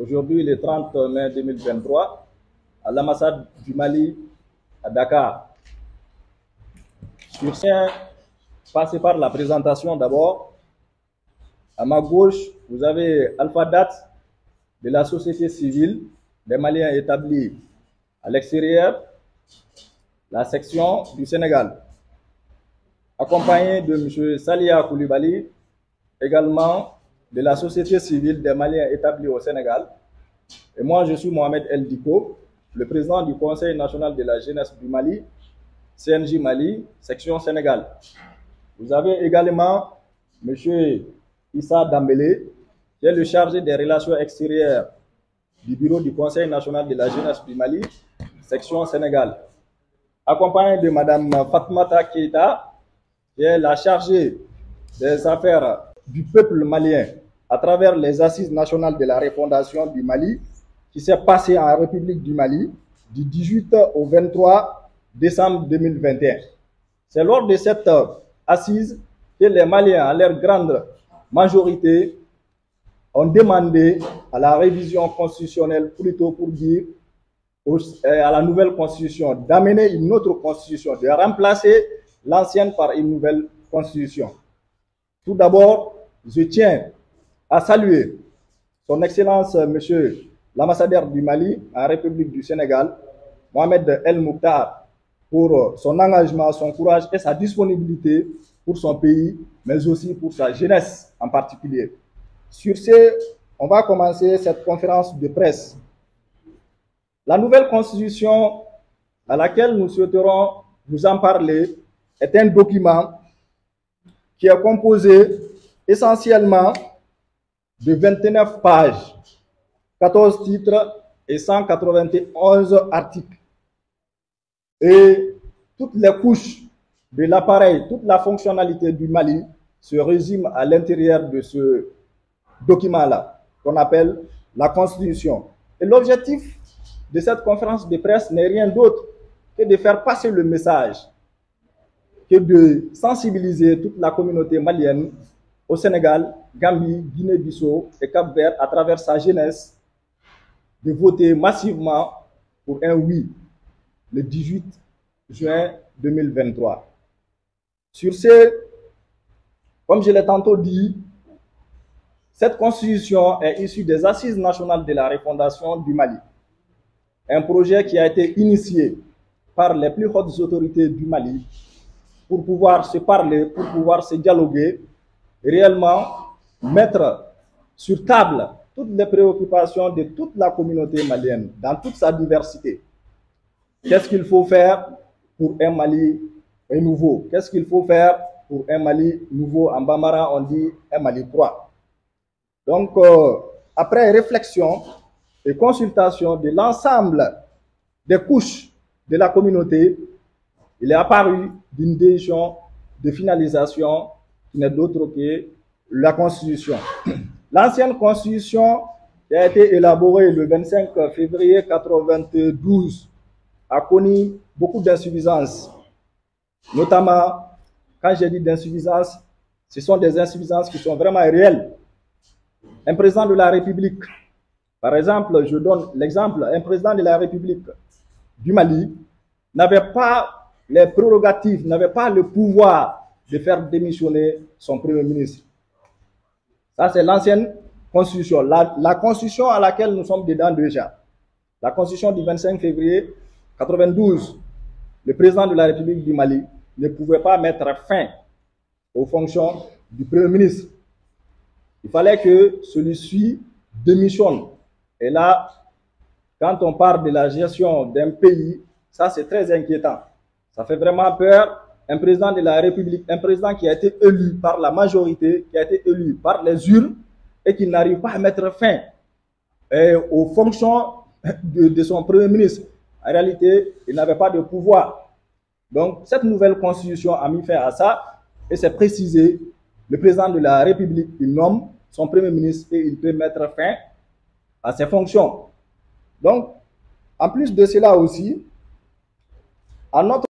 aujourd'hui le 30 mai 2023, à l'ambassade du Mali à Dakar. Sur ce, passez par la présentation d'abord. À ma gauche, vous avez Alpha Date de la société civile des Maliens établis à l'extérieur, la section du Sénégal, accompagné de M. Salia Koulibaly, également de la société civile des Maliens établis au Sénégal. Et moi, je suis Mohamed El Diko, le président du Conseil national de la jeunesse du Mali, CNJ Mali, section Sénégal. Vous avez également M. Issa Dambélé, qui est le chargé des relations extérieures du bureau du Conseil national de la jeunesse du Mali, section Sénégal, accompagné de Mme Fatmata Keita, qui est la chargée des affaires du peuple malien à travers les assises nationales de la refondation du Mali, qui s'est passée en République du Mali du 18 au 23 décembre 2021. C'est lors de cette assise que les Maliens, à leur grande majorité, ont demandé à la révision constitutionnelle, plutôt pour dire à la nouvelle constitution, d'amener une autre constitution, de remplacer l'ancienne par une nouvelle constitution. Tout d'abord, je tiens à saluer son Excellence, Monsieur l'ambassadeur du Mali en République du Sénégal, Mohamed El Mouktar, pour son engagement, son courage et sa disponibilité pour son pays, mais aussi pour sa jeunesse en particulier. Sur ce, on va commencer cette conférence de presse. La nouvelle constitution à laquelle nous souhaiterons vous en parler est un document qui est composé essentiellement de 29 pages, 14 titres et 191 articles. Et toutes les couches de l'appareil, toute la fonctionnalité du Mali se résume à l'intérieur de ce document-là, qu'on appelle la Constitution. Et l'objectif de cette conférence de presse n'est rien d'autre que de faire passer le message, que de sensibiliser toute la communauté malienne au Sénégal, Gambie, Guinée-Bissau et Cap-Vert à travers sa jeunesse, de voter massivement pour un oui le 18 juin 2023. Sur ce, comme je l'ai tantôt dit, cette constitution est issue des assises nationales de la refondation du Mali. Un projet qui a été initié par les plus hautes autorités du Mali pour pouvoir se parler, pour pouvoir se dialoguer, et réellement mettre sur table toutes les préoccupations de toute la communauté malienne, dans toute sa diversité. Qu'est-ce qu'il faut faire pour un Mali nouveau? Qu'est-ce qu'il faut faire pour un Mali nouveau? En Bambara, on dit un Mali croix. Donc, après réflexion et consultation de l'ensemble des couches de la communauté, il est apparu d'une décision de finalisation qui n'est d'autre que la Constitution. L'ancienne Constitution qui a été élaborée le 25 février 1992 a connu beaucoup d'insuffisances. Notamment, quand j'ai dit d'insuffisances, ce sont des insuffisances qui sont vraiment réelles. Un président de la République, par exemple, je donne l'exemple, un président de la République du Mali n'avait pas les prérogatives, n'avait pas le pouvoir de faire démissionner son Premier ministre. Ça, c'est l'ancienne constitution. La constitution à laquelle nous sommes dedans déjà. La constitution du 25 février 1992, le président de la République du Mali ne pouvait pas mettre fin aux fonctions du Premier ministre. Il fallait que celui-ci démissionne. Et là, quand on parle de la gestion d'un pays, ça c'est très inquiétant. Ça fait vraiment peur. Un président de la République, un président qui a été élu par la majorité, qui a été élu par les urnes et qui n'arrive pas à mettre fin aux fonctions de son Premier ministre. En réalité, il n'avait pas de pouvoir. Donc, cette nouvelle constitution a mis fin à ça et c'est précisé. Le président de la République, il nomme son Premier ministre et il peut mettre fin à ses fonctions. Donc, en plus de cela aussi, à notre